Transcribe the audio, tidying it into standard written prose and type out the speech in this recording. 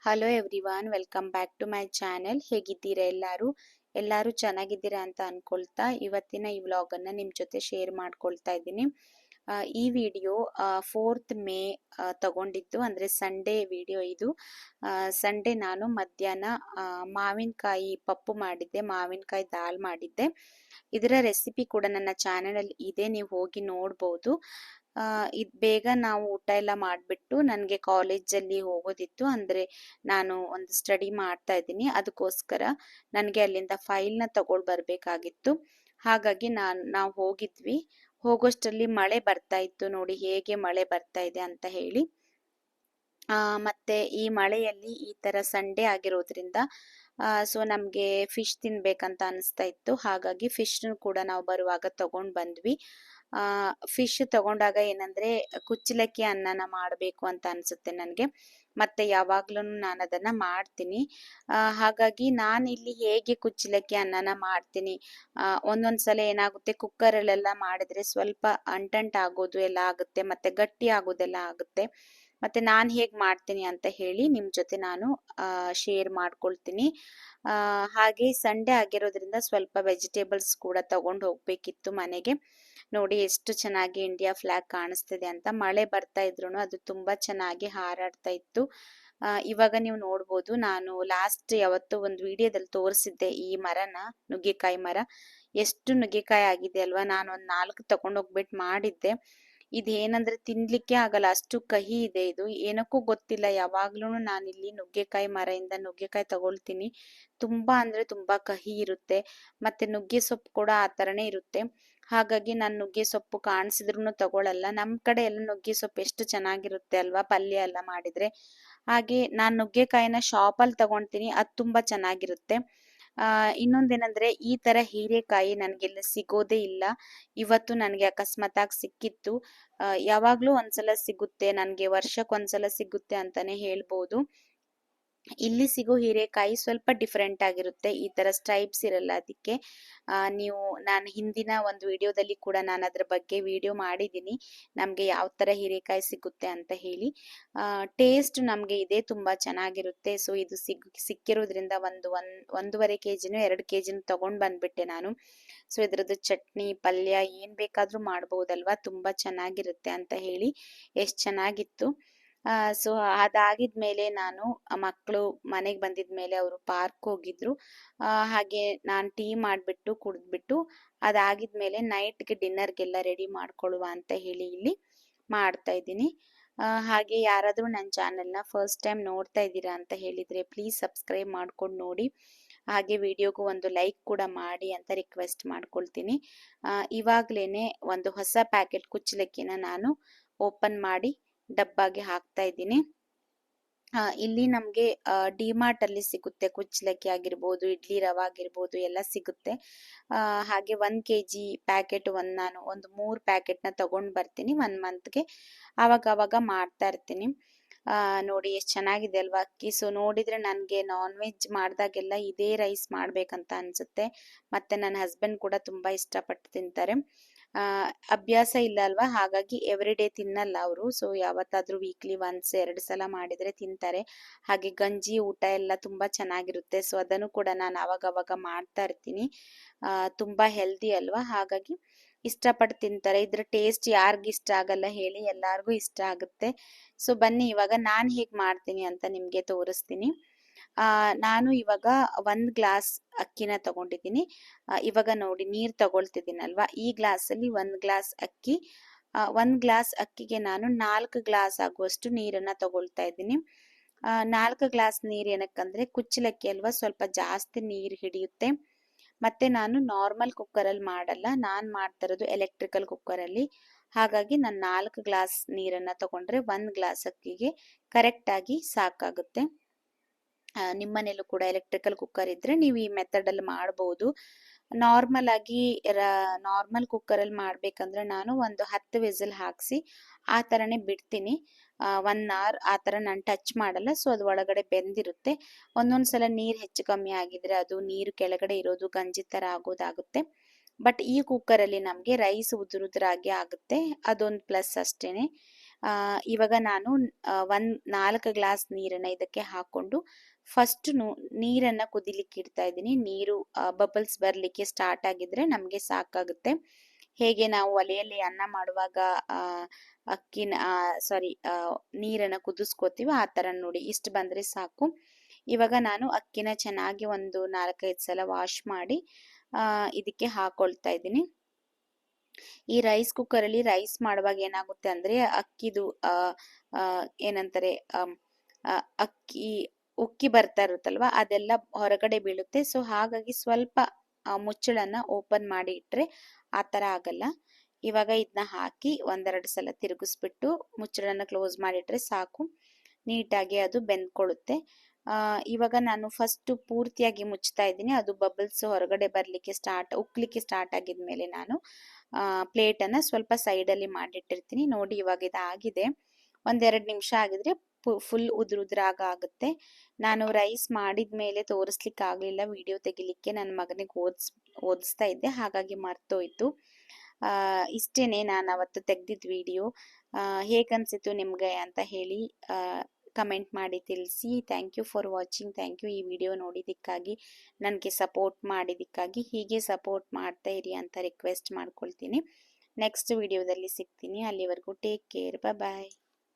Hello everyone, welcome back to my channel. ಹೇಗಿದ್ದೀರಾ ಎಲ್ಲರೂ ಚೆನ್ನಾಗಿದ್ದೀರಾ ಅಂತ ಅನ್ಕೊಳ್ತಾ ಇವತ್ತಿನ ಈ ವ್ಲಾಗನ್ನು ನಿಮ್ಮ ಜೊತೆ ಶೇರ್ ಮಾಡ್ಕೊಳ್ತಾ ಇದ್ದೀನಿ. ಈ ವಿಡಿಯೋ 4th ಮೇ ತಗೊಂಡಿದ್ದು, ಅಂದರೆ ಸಂಡೇ ವಿಡಿಯೋ ಇದು. ಸಂಡೇ ನಾನು ಮಧ್ಯಾಹ್ನ ಮಾವಿನಕಾಯಿ ಪಪ್ಪು ಮಾಡಿದ್ದೆ, ಮಾವಿನಕಾಯಿ ದಾಲ್ ಮಾಡಿದ್ದೆ. ಇದರ ರೆಸಿಪಿ ಕೂಡ ನನ್ನ ಚಾನಲಲ್ಲಿ ಇದೆ, ನೀವು ಹೋಗಿ ನೋಡ್ಬೋದು. ಇದು ಬೇಗ ನಾವು ಊಟ ಎಲ್ಲ ಮಾಡಿಬಿಟ್ಟು ನನಗೆ ಕಾಲೇಜಲ್ಲಿ ಹೋಗೋದಿತ್ತು, ಅಂದರೆ ನಾನು ಒಂದು ಸ್ಟಡಿ ಮಾಡ್ತಾ ಇದ್ದೀನಿ, ಅದಕ್ಕೋಸ್ಕರ ನನಗೆ ಅಲ್ಲಿಂದ ಫೈಲ್ನ ತಗೊಂಡು ಬರಬೇಕಾಗಿತ್ತು. ಹಾಗಾಗಿ ನಾವು ಹೋಗಿದ್ವಿ. ಹೋಗೋಷ್ಟರಲ್ಲಿ ಮಳೆ ಬರ್ತಾ ಇತ್ತು, ನೋಡಿ ಹೇಗೆ ಮಳೆ ಬರ್ತಾ ಇದೆ ಅಂತ ಹೇಳಿ. ಮತ್ತೆ ಈ ಮಳೆಯಲ್ಲಿ ಈ ತರ ಸಂಡೇ ಆಗಿರೋದ್ರಿಂದ ಸೊ ನಮಗೆ ಫಿಶ್ ತಿನ್ಬೇಕಂತ ಅನಿಸ್ತಾ ಇತ್ತು. ಹಾಗಾಗಿ ಫಿಶ್ ಕೂಡ ನಾವು ಬರುವಾಗ ತಗೊಂಡ್ ಬಂದ್ವಿ. ಫಿಶ್ ತಗೊಂಡಾಗ ಏನಂದ್ರೆ ಕುಚ್ಚಲಕ್ಕಿ ಅನ್ನನ ಮಾಡಬೇಕು ಅಂತ ಅನ್ಸುತ್ತೆ ನನಗೆ. ಮತ್ತೆ ಯಾವಾಗ್ಲೂ ನಾನು ಅದನ್ನ ಮಾಡ್ತೀನಿ. ಹಾಗಾಗಿ ನಾನು ಇಲ್ಲಿ ಹೇಗೆ ಕುಚ್ಚಲಕ್ಕಿ ಅನ್ನನ ಮಾಡ್ತೀನಿ, ಒಂದೊಂದ್ಸಲ ಏನಾಗುತ್ತೆ ಕುಕ್ಕರಲ್ಲೆಲ್ಲ ಮಾಡಿದ್ರೆ ಸ್ವಲ್ಪ ಅಂಟಂಟ್ ಆಗೋದು ಎಲ್ಲ ಆಗುತ್ತೆ, ಮತ್ತೆ ಗಟ್ಟಿ ಆಗೋದೆಲ್ಲ ಆಗುತ್ತೆ. ಮತ್ತೆ ನಾನು ಹೇಗೆ ಮಾಡ್ತೀನಿ ಅಂತ ಹೇಳಿ ನಿಮ್ಮ ಜೊತೆ ನಾನು ಶೇರ್ ಮಾಡ್ಕೊಳ್ತೀನಿ. ಹಾಗೆ ಸಂಡೇ ಆಗಿರೋದ್ರಿಂದ ಸ್ವಲ್ಪ ವೆಜಿಟೇಬಲ್ಸ್ ಕೂಡ ತಗೊಂಡು ಹೋಗ್ಬೇಕಿತ್ತು ಮನೆಗೆ. ನೋಡಿ ಎಷ್ಟು ಚೆನ್ನಾಗಿ ಇಂಡಿಯಾ ಫ್ಲಾಗ್ ಕಾಣಿಸ್ತಿದೆ ಅಂತ. ಮಳೆ ಬರ್ತಾ ಇದ್ರು ಅದು ತುಂಬಾ ಚೆನ್ನಾಗಿ ಹಾರಾಡ್ತಾ ಇತ್ತು. ಇವಾಗ ನೀವು ನೋಡ್ಬೋದು, ನಾನು ಲಾಸ್ಟ್ ಯಾವತ್ತೋ ಒಂದು ವಿಡಿಯೋದಲ್ಲಿ ತೋರಿಸಿದ್ದೆ ಈ ಮರನ, ನುಗ್ಗೆಕಾಯಿ ಮರ. ಎಷ್ಟು ನುಗ್ಗೆಕಾಯಿ ಆಗಿದೆ ಅಲ್ವಾ. ನಾನು ಒಂದು 4 ತಗೊಂಡೋಗ್ಬಿಟ್ಟು ಮಾಡಿದ್ದೆ. ಇದೇನಂದ್ರೆ ತಿನ್ಲಿಕ್ಕೆ ಆಗಲ್ಲ, ಅಷ್ಟು ಕಹಿ ಇದೆ ಇದು. ಏನಕ್ಕೂ ಗೊತ್ತಿಲ್ಲ, ಯಾವಾಗ್ಲೂ ನಾನಿಲ್ಲಿ ನುಗ್ಗೆಕಾಯಿ ಮರದಿಂದ ನುಗ್ಗೆಕಾಯಿ ತಗೊಳ್ತೀನಿ. ತುಂಬಾ ಅಂದ್ರೆ ತುಂಬಾ ಕಹಿ ಇರುತ್ತೆ. ಮತ್ತೆ ನುಗ್ಗೆ ಸೊಪ್ಪು ಕೂಡ ಆ ತರನೇ ಇರುತ್ತೆ. ಹಾಗಾಗಿ ನಾನು ನುಗ್ಗೆ ಸೊಪ್ಪು ಕಾಣಿಸಿದ್ರು ತಗೊಳಲ್ಲ. ನಮ್ ಕಡೆ ಎಲ್ಲ ನುಗ್ಗೆ ಸೊಪ್ಪು ಎಷ್ಟು ಚೆನ್ನಾಗಿರುತ್ತೆ ಅಲ್ವಾ, ಪಲ್ಯ ಎಲ್ಲ ಮಾಡಿದ್ರೆ. ಹಾಗೆ ನಾನು ನುಗ್ಗೆಕಾಯಿನ ಶಾಪಲ್ಲಿ ತಗೊಳ್ತೀನಿ, ಅದು ತುಂಬಾ ಚೆನ್ನಾಗಿರುತ್ತೆ. ಇನ್ನೊಂದೇನಂದ್ರೆ ಈ ತರ ಹೀರೆಕಾಯಿ ನನ್ಗೆಲ್ಲ ಸಿಗೋದೇ ಇಲ್ಲ. ಇವತ್ತು ನನಗೆ ಅಕಸ್ಮಾತ್ ಸಿಕ್ಕಿತ್ತು. ಯಾವಾಗ್ಲೂ ಒಂದ್ಸಲ ಸಿಗುತ್ತೆ ನನ್ಗೆ, ವರ್ಷಕ್ಕೊಂದ್ಸಲ ಸಿಗುತ್ತೆ ಅಂತಾನೆ ಹೇಳ್ಬೋದು. ಇಲ್ಲಿ ಸಿಗೋ ಹೀರೆಕಾಯಿ ಸ್ವಲ್ಪ ಡಿಫ್ರೆಂಟ್ ಆಗಿರುತ್ತೆ, ಈ ತರ ಸ್ಟ್ರೈಪ್ಸ್ ಇರಲ್ಲ ಅದಕ್ಕೆ. ನಾನು ಹಿಂದಿನ ಒಂದು ವಿಡಿಯೋದಲ್ಲಿ ಕೂಡ ನಾನು ಅದ್ರ ಬಗ್ಗೆ ವಿಡಿಯೋ ಮಾಡಿದ್ದೀನಿ, ನಮ್ಗೆ ಯಾವ ತರ ಹೀರೆಕಾಯಿ ಸಿಗುತ್ತೆ ಅಂತ ಹೇಳಿ. ಟೇಸ್ಟ್ ನಮ್ಗೆ ಇದೆ ತುಂಬಾ ಚೆನ್ನಾಗಿರುತ್ತೆ. ಸೊ ಇದು ಸಿಕ್ಕಿರೋದ್ರಿಂದ ಒಂದೂವರೆ ಕೆಜಿನೂ 2 ಕೆಜಿನೂ ತಗೊಂಡ್ ಬಂದ್ಬಿಟ್ಟೆ ನಾನು. ಸೊ ಇದ್ರದ್ದು ಚಟ್ನಿ ಪಲ್ಯ ಏನ್ ಬೇಕಾದ್ರೂ ಮಾಡ್ಬೋದಲ್ವಾ, ತುಂಬಾ ಚೆನ್ನಾಗಿರುತ್ತೆ ಅಂತ ಹೇಳಿ ಎಷ್ಟ್ ಚೆನ್ನಾಗಿತ್ತು. ಸೊ ಅದಾಗಿದ್ಮೇಲೆ ನಾನು ಮಕ್ಕಳು ಮನೆಗೆ ಬಂದಿದ್ಮೇಲೆ ಅವರು ಪಾರ್ಕ್ ಹೋಗಿದ್ರು. ಹಾಗೆ ನಾನು ಟೀ ಮಾಡಿಬಿಟ್ಟು ಕುಡಿದ್ಬಿಟ್ಟು ಅದಾಗಿದ್ಮೇಲೆ ನೈಟ್ಗೆ ಡಿನ್ನರ್ಗೆಲ್ಲ ರೆಡಿ ಮಾಡ್ಕೊಳ್ಳುವ ಅಂತ ಹೇಳಿ ಇಲ್ಲಿ ಮಾಡ್ತಾ ಇದ್ದೀನಿ. ಹಾಗೆ ಯಾರಾದರೂ ನನ್ನ ಚಾನೆಲ್ನ ಫಸ್ಟ್ ಟೈಮ್ ನೋಡ್ತಾ ಇದ್ದೀರಾ ಅಂತ ಹೇಳಿದರೆ ಪ್ಲೀಸ್ ಸಬ್ಸ್ಕ್ರೈಬ್ ಮಾಡ್ಕೊಂಡು ನೋಡಿ. ಹಾಗೆ ವಿಡಿಯೋಗೂ ಒಂದು ಲೈಕ್ ಕೂಡ ಮಾಡಿ ಅಂತ ರಿಕ್ವೆಸ್ಟ್ ಮಾಡ್ಕೊಳ್ತೀನಿ. ಇವಾಗ್ಲೇನೆ ಒಂದು ಹೊಸ ಪ್ಯಾಕೆಟ್ ಕುಚ್ಚಲಕ್ಕಿನ ನಾನು ಓಪನ್ ಮಾಡಿ ಡಬ್ಬಾಗೆ ಹಾಕ್ತಾ ಇದ್ದೀನಿ. ಇಲ್ಲಿ ನಮಗೆ ಡಿಮಾರ್ಟ್ ಅಲ್ಲಿ ಸಿಗುತ್ತೆ, ಕುಚ್ಚಲಕ್ಕಿ ಆಗಿರ್ಬೋದು, ಇಡ್ಲಿ ರವೆ ಆಗಿರ್ಬೋದು ಎಲ್ಲ ಸಿಗುತ್ತೆ. ಹಾಗೆ 1 ಕೆಜಿ ಪ್ಯಾಕೆಟ್ ನಾನು ಒಂದು 3 ಪ್ಯಾಕೆಟ್ನ ತಗೊಂಡು ಬರ್ತೀನಿ 1 ಮಂತ್ಗೆ. ಆವಾಗ ಮಾಡ್ತಾ ಇರ್ತೀನಿ. ನೋಡಿ ಎಷ್ಟು ಚೆನ್ನಾಗಿದೆ ಅಲ್ವಾ ಅಕ್ಕಿ. ಸೊ ನೋಡಿದ್ರೆ ನನಗೆ ನಾನ್ ವೆಜ್ ಮಾಡಿದಾಗೆಲ್ಲ ಇದೇ ರೈಸ್ ಮಾಡ್ಬೇಕಂತ ಅನ್ಸುತ್ತೆ. ಮತ್ತೆ ನನ್ನ ಹಸ್ಬೆಂಡ್ ಕೂಡ ತುಂಬಾ ಇಷ್ಟಪಟ್ಟು ತಿಂತಾರೆ. ಅಭ್ಯಾಸ ಇಲ್ಲ ಅಲ್ವಾ, ಹಾಗಾಗಿ ಎವ್ರಿ ಡೇ ತಿನ್ನಲ್ಲ ಅವರು. ಸೊ ಯಾವತ್ತಾದ್ರೂ ವೀಕ್ಲಿ ಒನ್ಸ್ 2 ಸಲ ಮಾಡಿದ್ರೆ ತಿಂತಾರೆ. ಹಾಗೆ ಗಂಜಿ ಊಟ ಎಲ್ಲ ತುಂಬಾ ಚೆನ್ನಾಗಿರುತ್ತೆ. ಸೊ ಅದನ್ನು ಕೂಡ ನಾನು ಅವಾಗ ಮಾಡ್ತಾ ಇರ್ತೀನಿ. ತುಂಬಾ ಹೆಲ್ದಿ ಅಲ್ವಾ, ಹಾಗಾಗಿ ಇಷ್ಟಪಟ್ಟು ತಿಂತಾರೆ. ಇದ್ರ ಟೇಸ್ಟ್ ಯಾರಿಗ ಇಷ್ಟ ಆಗಲ್ಲ ಹೇಳಿ, ಎಲ್ಲಾರ್ಗೂ ಇಷ್ಟ ಆಗುತ್ತೆ. ಸೊ ಬನ್ನಿ ಇವಾಗ ನಾನು ಹೇಗೆ ಮಾಡ್ತೀನಿ ಅಂತ ನಿಮ್ಗೆ ತೋರಿಸ್ತೀನಿ. ನಾನು ಇವಾಗ 1 ಗ್ಲಾಸ್ ಅಕ್ಕಿನ ತಗೊಂಡಿದ್ದೀನಿ. ಇವಾಗ ನೋಡಿ ನೀರ್ ತಗೊಳ್ತಿದ್ದೀನಲ್ವಾ, ಈ ಗ್ಲಾಸಲ್ಲಿ 1 ಗ್ಲಾಸ್ ಅಕ್ಕಿ. 1 ಗ್ಲಾಸ್ ಅಕ್ಕಿಗೆ ನಾನು 4 ಗ್ಲಾಸ್ ಆಗುವಷ್ಟು ನೀರನ್ನ ತಗೊಳ್ತಾ ಇದ್ದೀನಿ. 4 ಗ್ಲಾಸ್ ನೀರ್ ಏನಕ್ಕಂದ್ರೆ ಕುಚ್ಚಲಕ್ಕಿ ಅಲ್ವಾ, ಸ್ವಲ್ಪ ಜಾಸ್ತಿ ನೀರು ಹಿಡಿಯುತ್ತೆ. ಮತ್ತೆ ನಾನು ನಾರ್ಮಲ್ ಕುಕ್ಕರಲ್ಲಿ ಮಾಡಲ್ಲ, ನಾನು ಮಾಡ್ತಾ ಇರೋದು ಎಲೆಕ್ಟ್ರಿಕಲ್ ಕುಕ್ಕರಲ್ಲಿ. ಹಾಗಾಗಿ ನಾನು 4 ಗ್ಲಾಸ್ ನೀರನ್ನ ತಗೊಂಡ್ರೆ 1 ಗ್ಲಾಸ್ ಅಕ್ಕಿಗೆ ಕರೆಕ್ಟ್ ಆಗಿ ಸಾಕಾಗುತ್ತೆ. ನಿಮ್ಮನೇಲೂ ಕೂಡ ಎಲೆಕ್ಟ್ರಿಕಲ್ ಕುಕ್ಕರ್ ಇದ್ರೆ ನೀವು ಈ ಮೆಥಡ್ ಅಲ್ಲಿ ಮಾಡಬಹುದು. ನಾರ್ಮಲ್ ಕುಕ್ಕರಲ್ಲಿ ಮಾಡ್ಬೇಕಂದ್ರೆ ನಾನು ಒಂದು 10 ವಿಸಿಲ್ ಹಾಕ್ಸಿ ಆ ತರನೇ ಬಿಡ್ತೀನಿ. 1 ಅವರ್ ಆ ತರ ನಾನು ಟಚ್ ಮಾಡಲ್ಲ. ಸೊ ಅದು ಒಳಗಡೆ ಬೆಂದಿರುತ್ತೆ. ಒಂದೊಂದ್ಸಲ ನೀರ್ ಹೆಚ್ಚು ಕಮ್ಮಿ ಆಗಿದ್ರೆ ಅದು ನೀರು ಕೆಳಗಡೆ ಇರೋದು ಗಂಜಿ ತರ ಆಗೋದಾಗುತ್ತೆ. ಬಟ್ ಈ ಕುಕ್ಕರಲ್ಲಿ ನಮ್ಗೆ ರೈಸ್ ಉದುರಾಗಿ ಆಗುತ್ತೆ, ಅದೊಂದು ಪ್ಲಸ್ ಅಷ್ಟೇನೆ. ಇವಾಗ ನಾನು 4 ಗ್ಲಾಸ್ ನೀರನ್ನು ಇದಕ್ಕೆ ಹಾಕೊಂಡು ಫಸ್ಟ್ ನೀರನ್ನು ಕುದಿಲಿಕ್ಕೆ ಇಡ್ತಾ ಇದ್ದೀನಿ. ನೀರು ಬಬಲ್ಸ್ ಬರಲಿಕ್ಕೆ ಸ್ಟಾರ್ಟ್ ಆಗಿದ್ರೆ ನಮಗೆ ಸಾಕಾಗುತ್ತೆ. ಹೇಗೆ ನಾವು ಒಲೆಯಲ್ಲಿ ಅನ್ನ ಮಾಡುವಾಗ ಅಕ್ಕಿನ ನೀರನ್ನು ಕುದಿಸ್ಕೋತೀವಿ ಆ ಥರ ನೋಡಿ, ಇಷ್ಟು ಬಂದರೆ ಸಾಕು. ಇವಾಗ ನಾನು ಅಕ್ಕಿನ ಚೆನ್ನಾಗಿ ಒಂದು 4-5 ಸಲ ವಾಶ್ ಮಾಡಿ ಇದಕ್ಕೆ ಹಾಕೊಳ್ತಾ ಇದ್ದೀನಿ. ಈ ರೈಸ್ ಕುಕ್ಕರಲ್ಲಿ ರೈಸ್ ಮಾಡುವಾಗ ಏನಾಗುತ್ತೆ ಅಂದರೆ ಅಕ್ಕಿದು ಏನಂತಾರೆ ಅಕ್ಕಿ ಉಕ್ಕಿ ಬರ್ತಾ ಇರುತ್ತಲ್ವ, ಅದೆಲ್ಲ ಹೊರಗಡೆ ಬೀಳುತ್ತೆ. ಸೊ ಹಾಗಾಗಿ ಸ್ವಲ್ಪ ಮುಚ್ಚಳನ್ನ ಓಪನ್ ಮಾಡಿ ಇಟ್ಟರೆ ಆ ಥರ ಆಗಲ್ಲ. ಇವಾಗ ಇದನ್ನ ಹಾಕಿ 1-2 ಸಲ ತಿರುಗಿಸ್ಬಿಟ್ಟು ಮುಚ್ಚಳನ್ನ ಕ್ಲೋಸ್ ಮಾಡಿಟ್ರೆ ಸಾಕು, ನೀಟಾಗಿ ಅದು ಬೆಂದ್ಕೊಳ್ಳುತ್ತೆ. ಇವಾಗ ನಾನು ಫಸ್ಟ್ ಪೂರ್ತಿಯಾಗಿ ಮುಚ್ತಾ ಇದ್ದೀನಿ. ಅದು ಬಬಲ್ಸ್ ಹೊರಗಡೆ ಬರಲಿಕ್ಕೆ ಉಕ್ಲಿಕ್ಕೆ ಸ್ಟಾರ್ಟ್ ಆಗಿದ್ಮೇಲೆ ನಾನು ಪ್ಲೇಟನ್ನು ಸ್ವಲ್ಪ ಸೈಡಲ್ಲಿ ಮಾಡಿಟ್ಟಿರ್ತೀನಿ. ನೋಡಿ ಇವಾಗ ಇದಾಗಿದೆ. 1-2 ನಿಮಿಷ ಆಗಿದ್ರೆ ಫುಲ್ ಉದುರಾಗ ಆಗುತ್ತೆ. ನಾನು ರೈಸ್ ಮಾಡಿದ ಮೇಲೆ ತೋರಿಸ್ಲಿಕ್ಕೆ ಆಗಲಿಲ್ಲ, ವಿಡಿಯೋ ತೆಗಿಲಿಕ್ಕೆ ನನ್ನ ಮಗನಿಗೆ ಓದಿಸ್ತಾ ಇದ್ದೆ, ಹಾಗಾಗಿ ಮರ್ತೋಯ್ತು. ಇಷ್ಟೇನೆ ನಾನು ಅವತ್ತು ತೆಗ್ದಿದ್ದ ವಿಡಿಯೋ. ಹೇಗನ್ಸಿತ್ತು ನಿಮಗೆ ಅಂತ ಹೇಳಿ ಕಮೆಂಟ್ ಮಾಡಿ ತಿಳಿಸಿ. Thank you for watching. Thank you ಈ ವಿಡಿಯೋ ನೋಡಿದ್ದಕ್ಕಾಗಿ, ನನಗೆ ಸಪೋರ್ಟ್ ಮಾಡಿದ್ದಕ್ಕಾಗಿ. ಹೀಗೆ ಸಪೋರ್ಟ್ ಮಾಡ್ತಾ ಇರಿ ಅಂತ ರಿಕ್ವೆಸ್ಟ್ ಮಾಡ್ಕೊಳ್ತೀನಿ. ನೆಕ್ಸ್ಟ್ ವಿಡಿಯೋದಲ್ಲಿ ಸಿಗ್ತೀನಿ. ಅಲ್ಲಿವರೆಗೂ ಟೇಕ್ ಕೇರ್, ಬಾಯ್.